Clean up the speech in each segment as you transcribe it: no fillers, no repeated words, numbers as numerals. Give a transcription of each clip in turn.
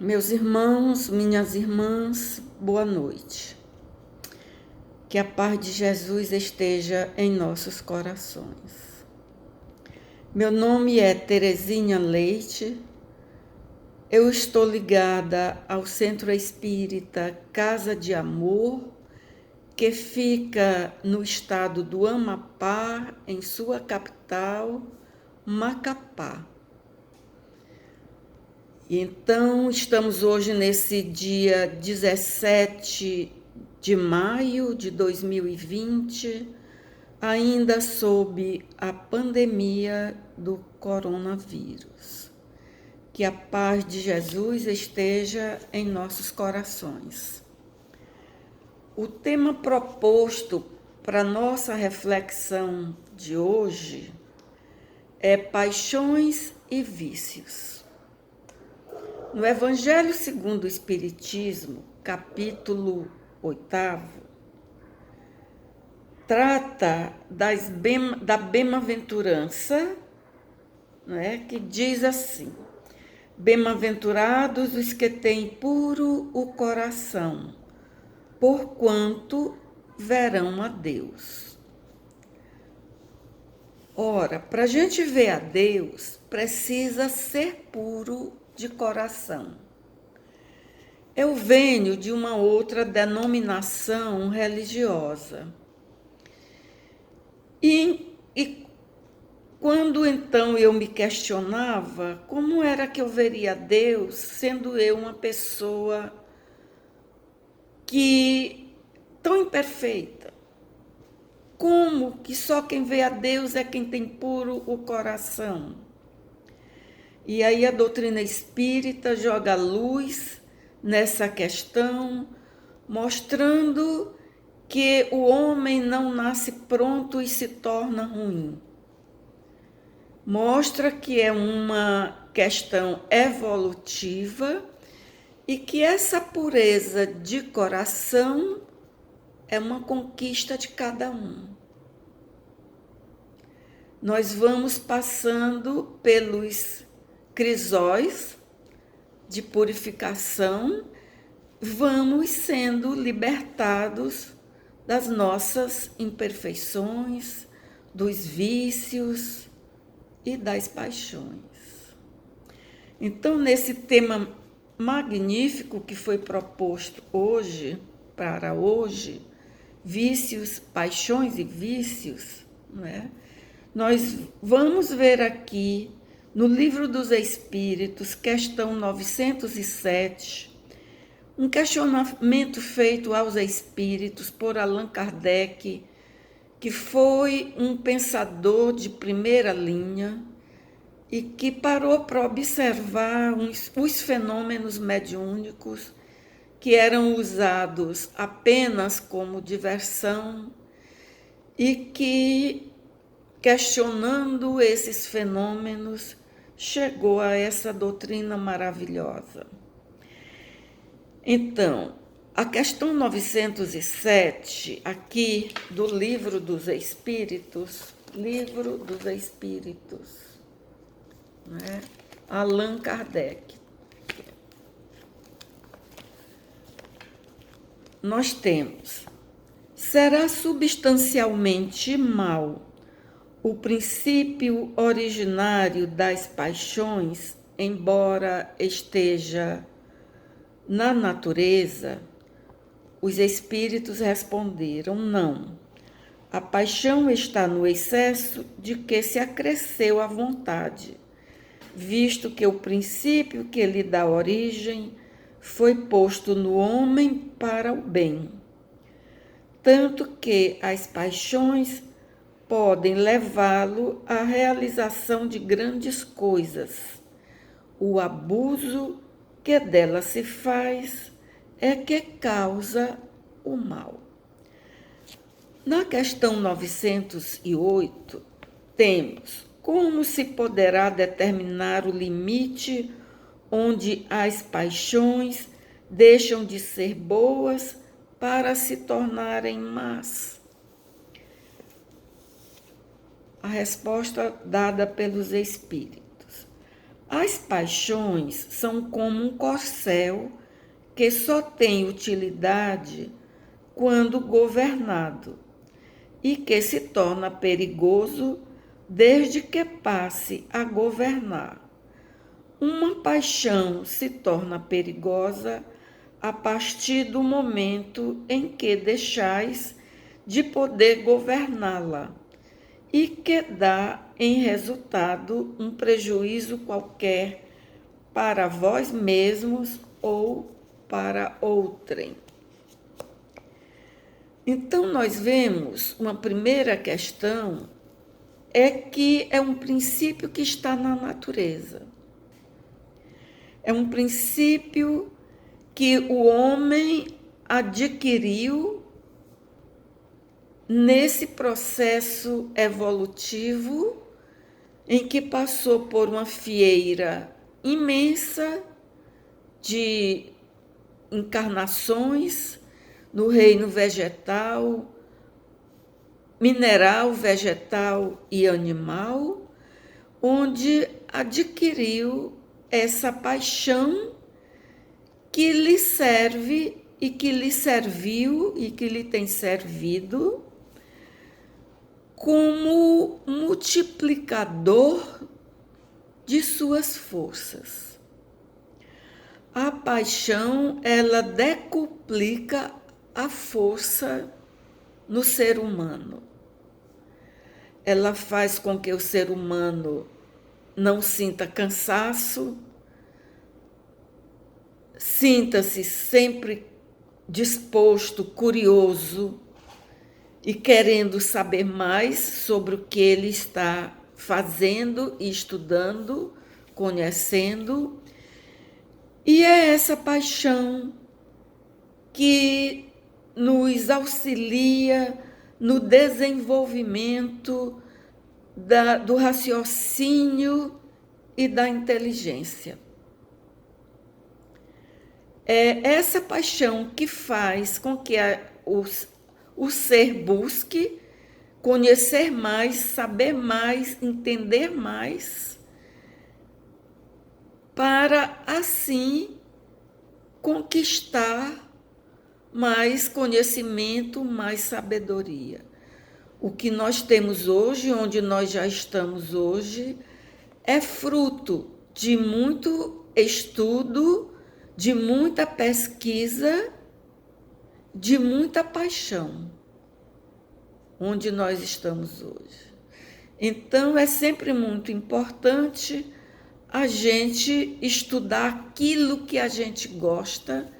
Meus irmãos, minhas irmãs, boa noite. Que a paz de Jesus esteja em nossos corações. Meu nome é Terezinha Leite. Eu estou ligada ao Centro Espírita Casa de Amor, que fica no estado do Amapá, em sua capital, Macapá. Então, estamos hoje nesse dia 17 de maio de 2020, ainda sob a pandemia do coronavírus. Que a paz de Jesus esteja em nossos corações. O tema proposto para nossa reflexão de hoje é paixões e vícios. No Evangelho segundo o Espiritismo, capítulo 8, trata da bem-aventurança, que diz assim: bem-aventurados os que têm puro o coração, porquanto verão a Deus. Ora, para a gente ver a Deus, precisa ser puro de coração. Eu venho de uma outra denominação religiosa. E quando então eu me questionava como era que eu veria Deus, sendo eu uma pessoa tão imperfeita, como que só quem vê a Deus é quem tem puro o coração? E aí a doutrina espírita joga luz nessa questão, mostrando que o homem não nasce pronto e se torna ruim. Mostra que é uma questão evolutiva e que essa pureza de coração é uma conquista de cada um. Nós vamos passando pelos crisóis de purificação, vamos sendo libertados das nossas imperfeições, dos vícios e das paixões. Então, nesse tema magnífico que foi proposto hoje, para hoje, vícios, paixões e vícios, nós vamos ver aqui no Livro dos Espíritos, questão 907, um questionamento feito aos espíritos por Allan Kardec, que foi um pensador de primeira linha e que parou para observar os fenômenos mediúnicos que eram usados apenas como diversão e que, questionando esses fenômenos, chegou a essa doutrina maravilhosa. Então, a questão 907, aqui do Livro dos Espíritos, Allan Kardec. Nós temos: será substancialmente mal o princípio originário das paixões, embora esteja na natureza? Os espíritos responderam: não. A paixão está no excesso de que se acresceu a vontade, visto que o princípio que lhe dá origem foi posto no homem para o bem. Tanto que as paixões podem levá-lo à realização de grandes coisas. O abuso que dela se faz é que causa o mal. Na questão 908, temos: como se poderá determinar o limite onde as paixões deixam de ser boas para se tornarem más? A resposta dada pelos espíritos: As paixões são como um corcel que só tem utilidade quando governado e que se torna perigoso desde que passe a governar. Uma paixão se torna perigosa a partir do momento em que deixais de poder governá-la e que dá em resultado um prejuízo qualquer para vós mesmos ou para outrem. Então, nós vemos uma primeira questão, é que é um princípio que está na natureza. É um princípio que o homem adquiriu nesse processo evolutivo em que passou por uma fieira imensa de encarnações no reino vegetal, mineral, vegetal e animal, onde adquiriu essa paixão que lhe serve e que lhe serviu e que lhe tem servido como multiplicador de suas forças. A paixão, ela decuplica a força no ser humano. Ela faz com que o ser humano não sinta cansaço, sinta-se sempre disposto, curioso e querendo saber mais sobre o que ele está fazendo e estudando, conhecendo. E é essa paixão que nos auxilia no desenvolvimento do raciocínio e da inteligência. É essa paixão que faz com que o ser busque conhecer mais, saber mais, entender mais, para assim conquistar mais conhecimento, mais sabedoria. O que nós temos hoje, onde nós já estamos hoje, é fruto de muito estudo, de muita pesquisa, de muita paixão, onde nós estamos hoje. Então, é sempre muito importante a gente estudar aquilo que a gente gosta,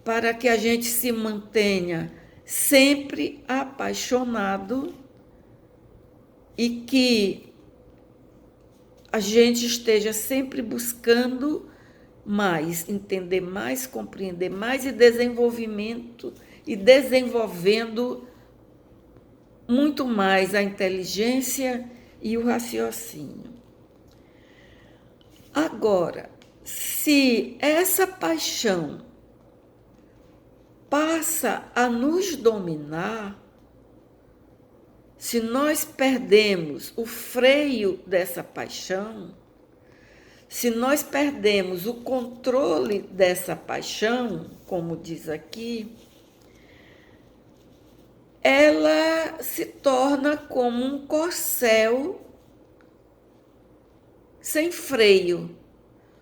para que a gente se mantenha sempre apaixonado e que a gente esteja sempre buscando mais, entender mais, compreender mais e desenvolvendo muito mais a inteligência e o raciocínio. Agora, se essa paixão passa a nos dominar, se nós perdemos o freio dessa paixão, se nós perdemos o controle dessa paixão, como diz aqui, ela se torna como um corcel sem freio,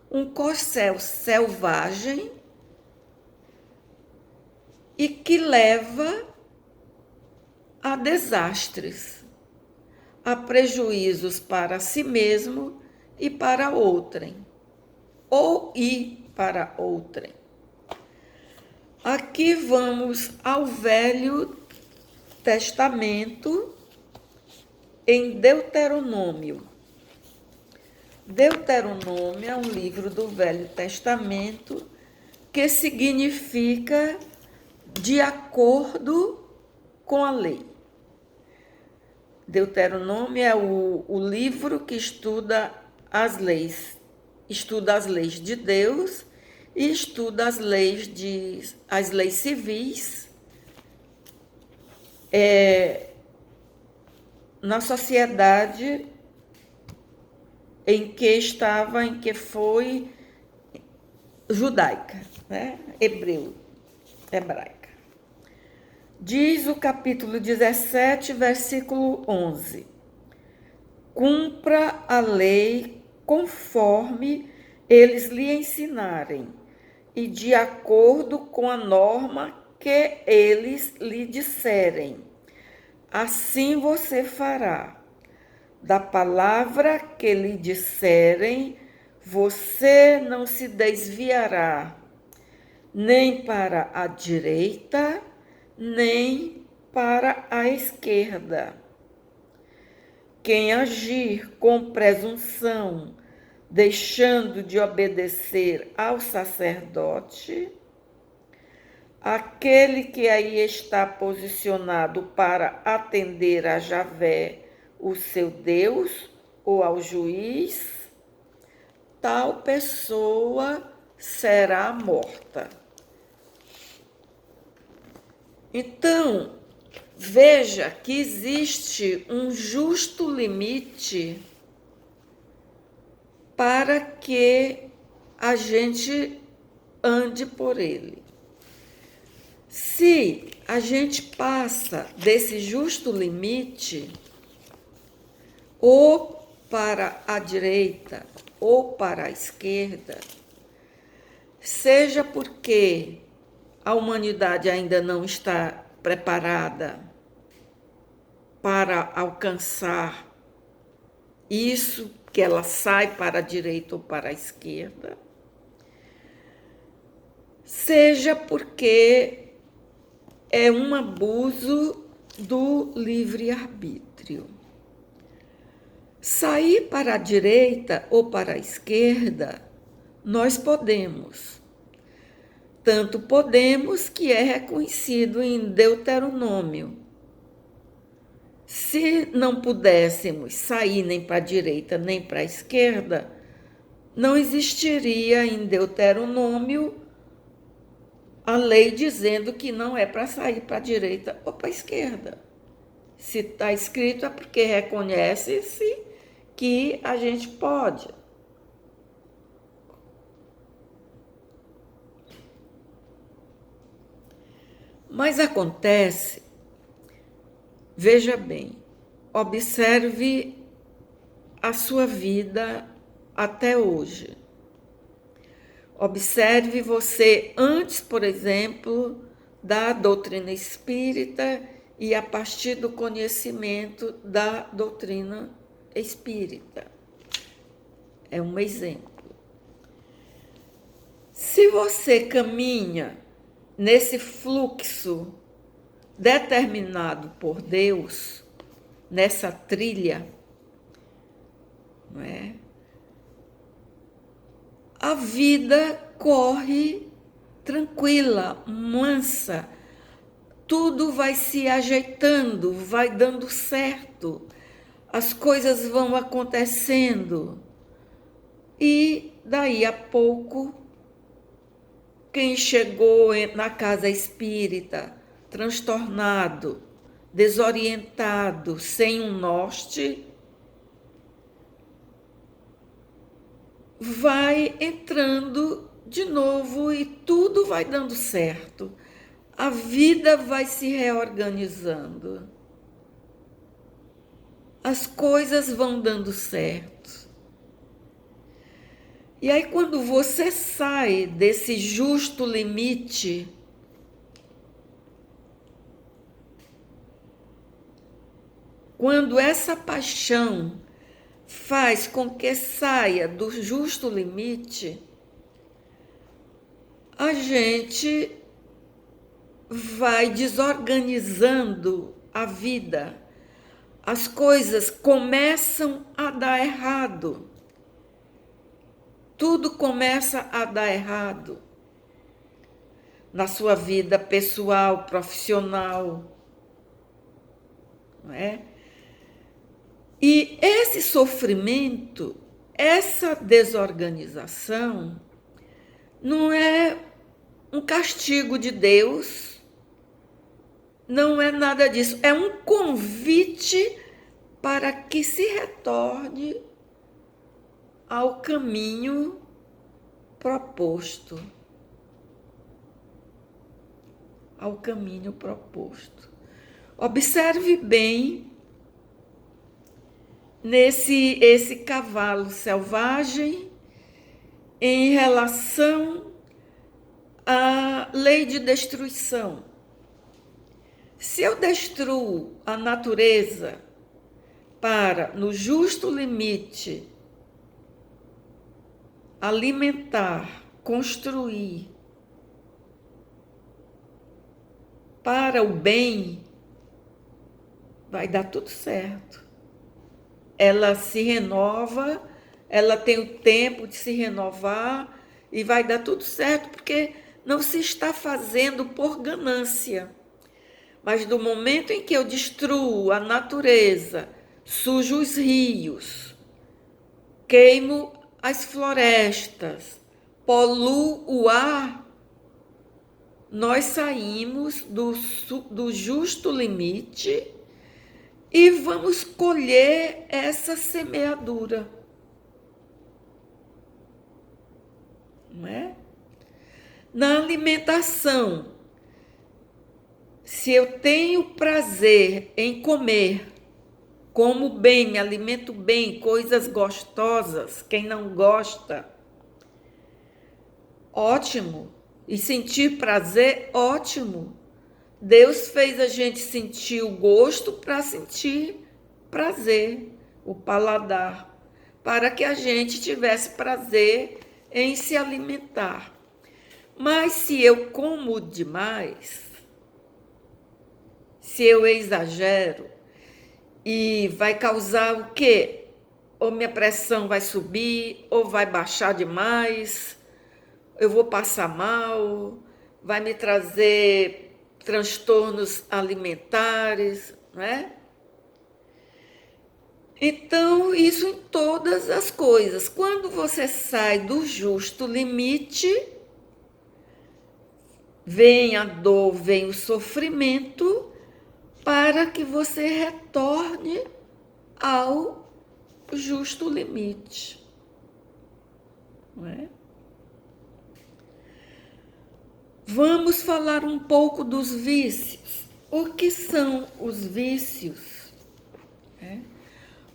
um corcel selvagem e que leva a desastres, a prejuízos para si mesmo e para outrem, ou ir para outrem. Aqui vamos ao Velho Testamento, em Deuteronômio. Deuteronômio é um livro do Velho Testamento que significa de acordo com a lei. Deuteronômio é o livro que estuda as leis de Deus e estuda as leis civis na sociedade em que foi judaica, né? Hebraica. Diz o capítulo 17, versículo 11: cumpra a lei conforme eles lhe ensinarem, e de acordo com a norma que eles lhe disserem. Assim você fará. Da palavra que lhe disserem, você não se desviará, nem para a direita, nem para a esquerda. Quem agir com presunção, deixando de obedecer ao sacerdote, aquele que aí está posicionado para atender a Javé, o seu Deus, ou ao juiz, tal pessoa será morta. Então, veja que existe um justo limite para que a gente ande por ele. Se a gente passa desse justo limite, ou para a direita ou para a esquerda, seja porque a humanidade ainda não está preparada para alcançar isso, que ela sai para a direita ou para a esquerda, seja porque é um abuso do livre-arbítrio. Sair para a direita ou para a esquerda, nós podemos. Tanto podemos que é reconhecido em Deuteronômio. Se não pudéssemos sair nem para a direita nem para a esquerda, não existiria em Deuteronômio a lei dizendo que não é para sair para a direita ou para a esquerda. Se está escrito é porque reconhece-se que a gente pode. Mas acontece, veja bem, observe a sua vida até hoje. Observe você antes, por exemplo, da doutrina espírita e a partir do conhecimento da doutrina espírita. É um exemplo. Se você caminha nesse fluxo determinado por Deus, nessa trilha, não é? A vida corre tranquila, mansa, tudo vai se ajeitando, vai dando certo, as coisas vão acontecendo. E daí a pouco, quem chegou na casa espírita, transtornado, desorientado, sem um norte, vai entrando de novo e tudo vai dando certo. A vida vai se reorganizando. As coisas vão dando certo. E aí, quando você sai desse justo limite, quando essa paixão faz com que saia do justo limite, a gente vai desorganizando a vida. As coisas começam a dar errado. Tudo começa a dar errado. Na sua vida pessoal, profissional, não é? E esse sofrimento, essa desorganização, não é um castigo de Deus, não é nada disso. É um convite para que se retorne ao caminho proposto. Ao caminho proposto. Observe bem esse cavalo selvagem em relação à lei de destruição. Se eu destruo a natureza para, no justo limite, alimentar, construir para o bem, vai dar tudo certo. Ela se renova, ela tem o tempo de se renovar e vai dar tudo certo, porque não se está fazendo por ganância. Mas do momento em que eu destruo a natureza, sujo os rios, queimo as florestas, poluo o ar, nós saímos do justo limite e vamos colher essa semeadura. Não é? Na alimentação, se eu tenho prazer em comer, como bem, me alimento bem, coisas gostosas, quem não gosta, ótimo. E sentir prazer, ótimo. Deus fez a gente sentir o gosto para sentir prazer, o paladar, para que a gente tivesse prazer em se alimentar. Mas se eu como demais, se eu exagero, e vai causar o quê? Ou minha pressão vai subir, ou vai baixar demais, eu vou passar mal, vai me trazer transtornos alimentares, não é? Então, isso em todas as coisas. Quando você sai do justo limite, vem a dor, vem o sofrimento, para que você retorne ao justo limite. Não é? Vamos falar um pouco dos vícios. O que são os vícios?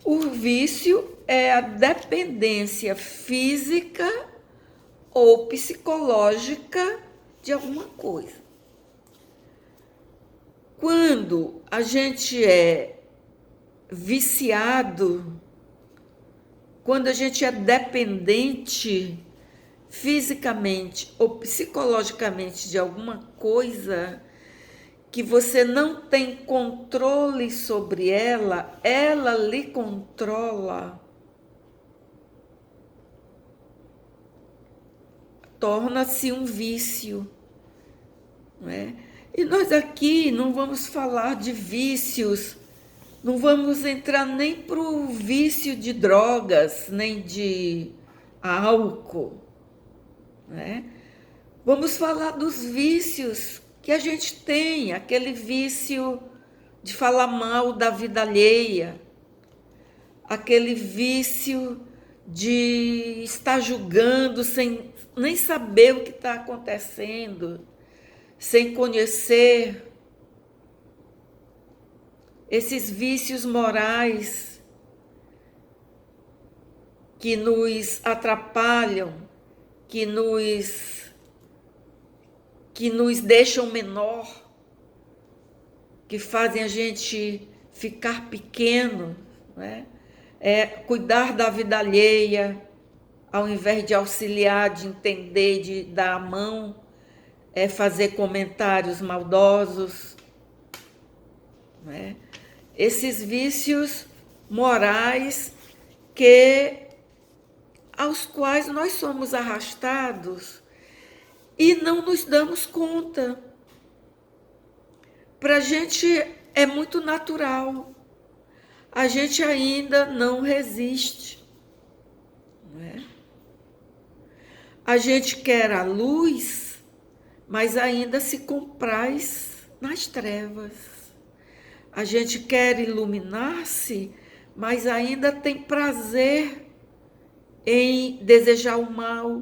O vício é a dependência física ou psicológica de alguma coisa. Quando a gente é viciado, quando a gente é dependente fisicamente ou psicologicamente de alguma coisa que você não tem controle sobre ela, ela lhe controla, torna-se um vício, não é? E nós aqui não vamos falar de vícios, não vamos entrar nem para o vício de drogas, nem de álcool, né? Vamos falar dos vícios que a gente tem, aquele vício de falar mal da vida alheia, aquele vício de estar julgando sem nem saber o que está acontecendo, sem conhecer, esses vícios morais que nos atrapalham, que nos deixam menor, que fazem a gente ficar pequeno, né? Cuidar da vida alheia, ao invés de auxiliar, de entender, de dar a mão, fazer comentários maldosos, né? Esses vícios morais aos quais nós somos arrastados e não nos damos conta. Para a gente é muito natural. A gente ainda não resiste. Não é? A gente quer a luz, mas ainda se compraz nas trevas. A gente quer iluminar-se, mas ainda tem prazer em desejar o mal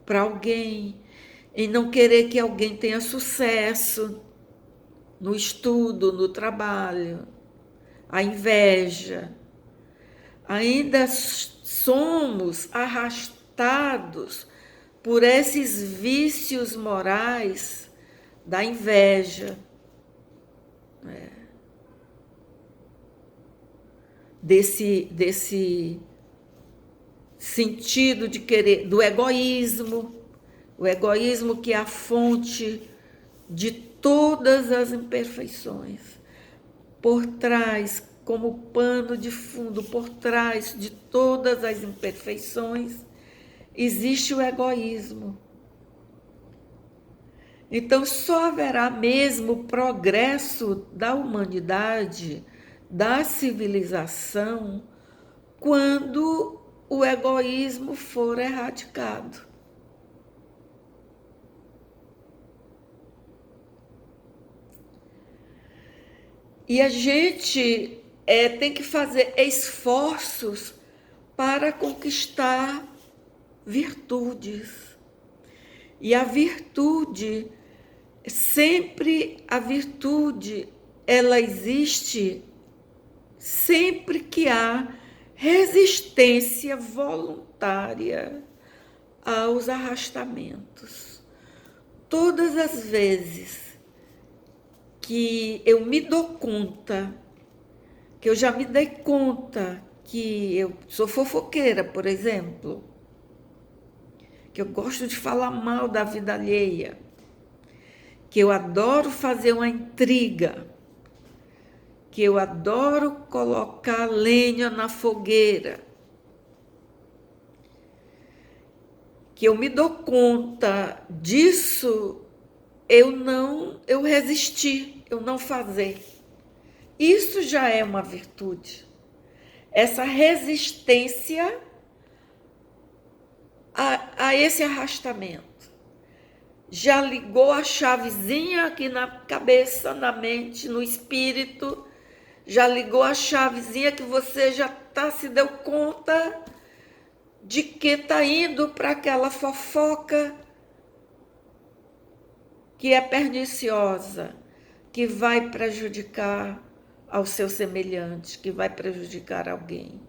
para alguém, em não querer que alguém tenha sucesso no estudo, no trabalho, a inveja. Ainda somos arrastados por esses vícios morais da inveja, desse sentido de querer, do egoísmo, o egoísmo que é a fonte de todas as imperfeições. Por trás, como pano de fundo, por trás de todas as imperfeições, existe o egoísmo. Então, só haverá mesmo progresso da humanidade, da civilização, quando o egoísmo for erradicado. E a gente tem que fazer esforços para conquistar virtudes. E a virtude, ela existe sempre que há resistência voluntária aos arrastamentos. Todas as vezes que eu me dou conta, que eu já me dei conta que eu sou fofoqueira, por exemplo, que eu gosto de falar mal da vida alheia, que eu adoro fazer uma intriga, que eu adoro colocar lenha na fogueira, que eu me dou conta disso, eu resisti, eu não fazer. Isso já é uma virtude. Essa resistência a esse arrastamento. Já ligou a chavezinha aqui na cabeça, na mente, no espírito, já ligou a chavezinha que você já se deu conta de que está indo para aquela fofoca que é perniciosa, que vai prejudicar ao seu semelhante, que vai prejudicar alguém.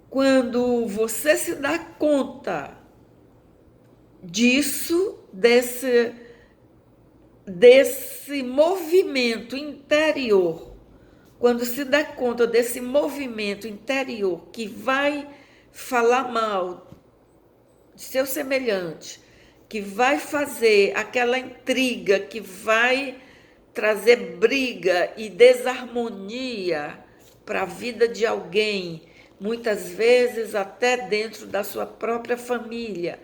Quando você se dá conta disso, desse movimento interior, quando se dá conta desse movimento interior que vai falar mal de seu semelhante, que vai fazer aquela intriga, que vai trazer briga e desarmonia para a vida de alguém, muitas vezes até dentro da sua própria família,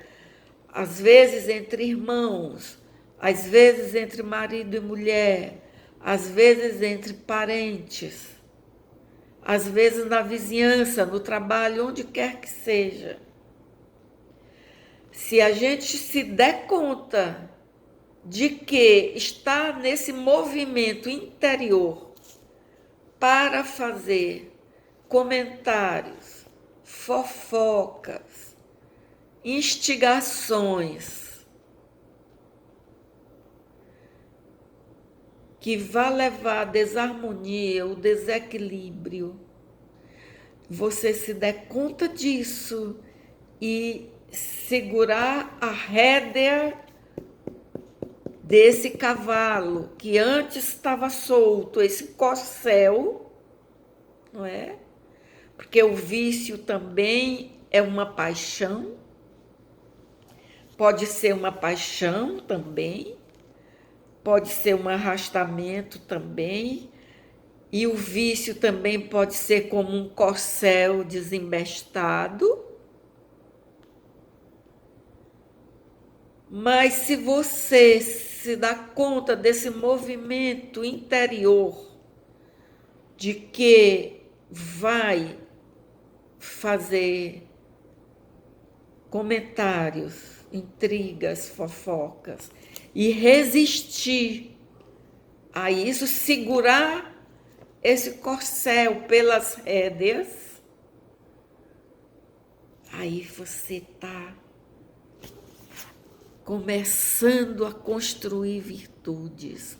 às vezes entre irmãos, às vezes entre marido e mulher, às vezes entre parentes, às vezes na vizinhança, no trabalho, onde quer que seja. Se a gente se der conta de que está nesse movimento interior para fazer comentários, fofocas, instigações que vai levar à desarmonia, o desequilíbrio, você se der conta disso e segurar a rédea desse cavalo que antes estava solto, esse corcel, não é? Porque o vício também é uma paixão, pode ser uma paixão também, pode ser um arrastamento também, e o vício também pode ser como um corcel desembestado. Mas se você se dá conta desse movimento interior, de que vai fazer comentários, intrigas, fofocas, e resistir a isso, segurar esse corcel pelas rédeas, aí você está começando a construir virtudes,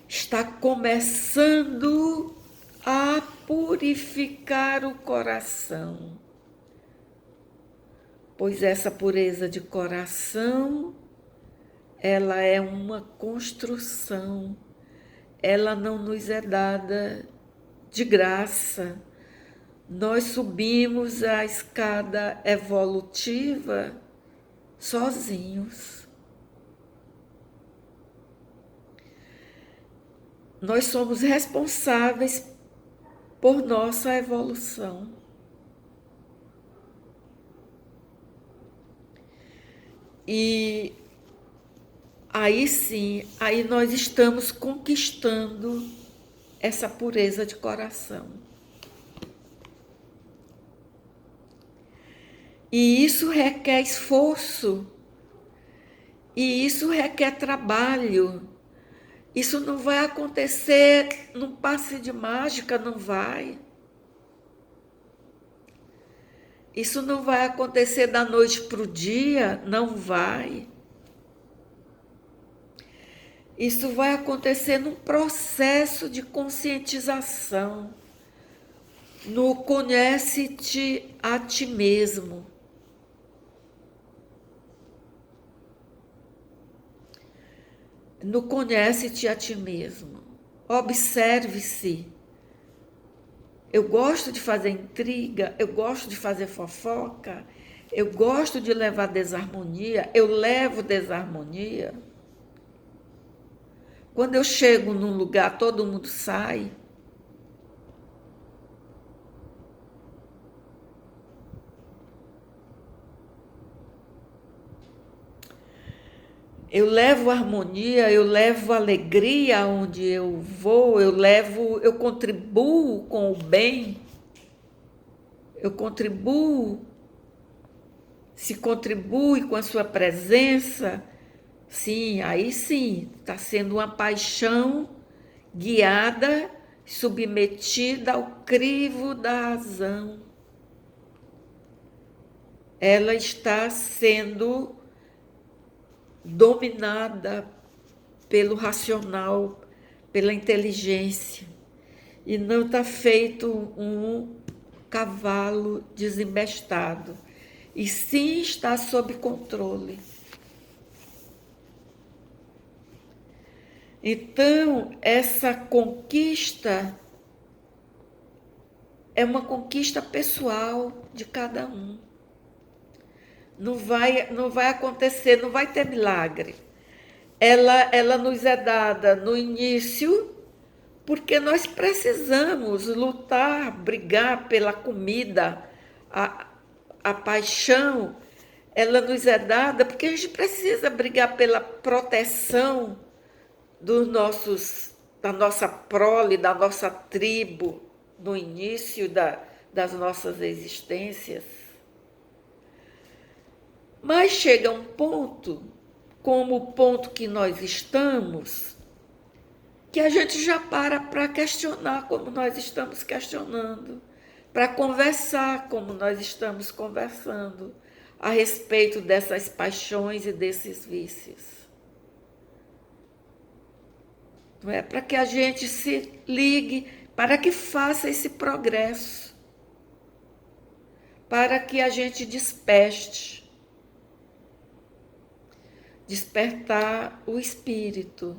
está começando a purificar o coração, pois essa pureza de coração, ela é uma construção, ela não nos é dada de graça. Nós subimos a escada evolutiva sozinhos. Nós somos responsáveis por nossa evolução. E aí sim, aí nós estamos conquistando essa pureza de coração. E isso requer esforço, e isso requer trabalho. Isso não vai acontecer num passe de mágica, não vai. Isso não vai acontecer da noite para o dia, não vai. Isso vai acontecer num processo de conscientização, no conhece-te a ti mesmo. No conhece-te a ti mesmo. Observe-se. Eu gosto de fazer intriga, eu gosto de fazer fofoca, eu gosto de levar desarmonia, eu levo desarmonia. Quando eu chego num lugar, todo mundo sai. Eu levo harmonia, eu levo alegria onde eu vou, eu contribuo com o bem, eu contribuo, se contribui com a sua presença, sim, aí sim, está sendo uma paixão guiada, submetida ao crivo da razão. Ela está sendo dominada pelo racional, pela inteligência, e não está feito um cavalo desembestado, e sim está sob controle. Então, essa conquista é uma conquista pessoal de cada um. Não vai acontecer, não vai ter milagre. Ela nos é dada no início, porque nós precisamos lutar, brigar pela comida, a paixão, ela nos é dada porque a gente precisa brigar pela proteção da nossa prole, da nossa tribo, no início das nossas existências. Mas chega um ponto, como o ponto que nós estamos, que a gente já para questionar como nós estamos questionando, para conversar como nós estamos conversando a respeito dessas paixões e desses vícios. Não é? Para que a gente se ligue, para que faça esse progresso, para que a gente despertar o espírito.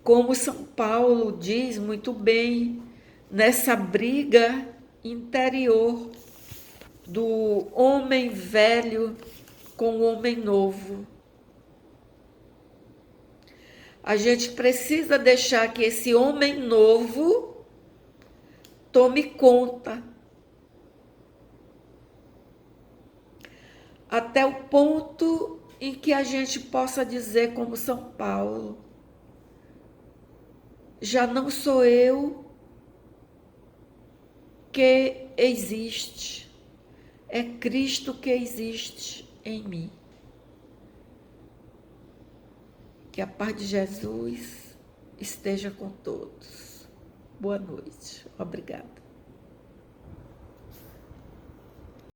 Como São Paulo diz muito bem, nessa briga interior do homem velho com o homem novo. A gente precisa deixar que esse homem novo tome conta. Até o ponto em que a gente possa dizer, como São Paulo, já não sou eu que existe, é Cristo que existe em mim. Que a paz de Jesus esteja com todos. Boa noite. Obrigada.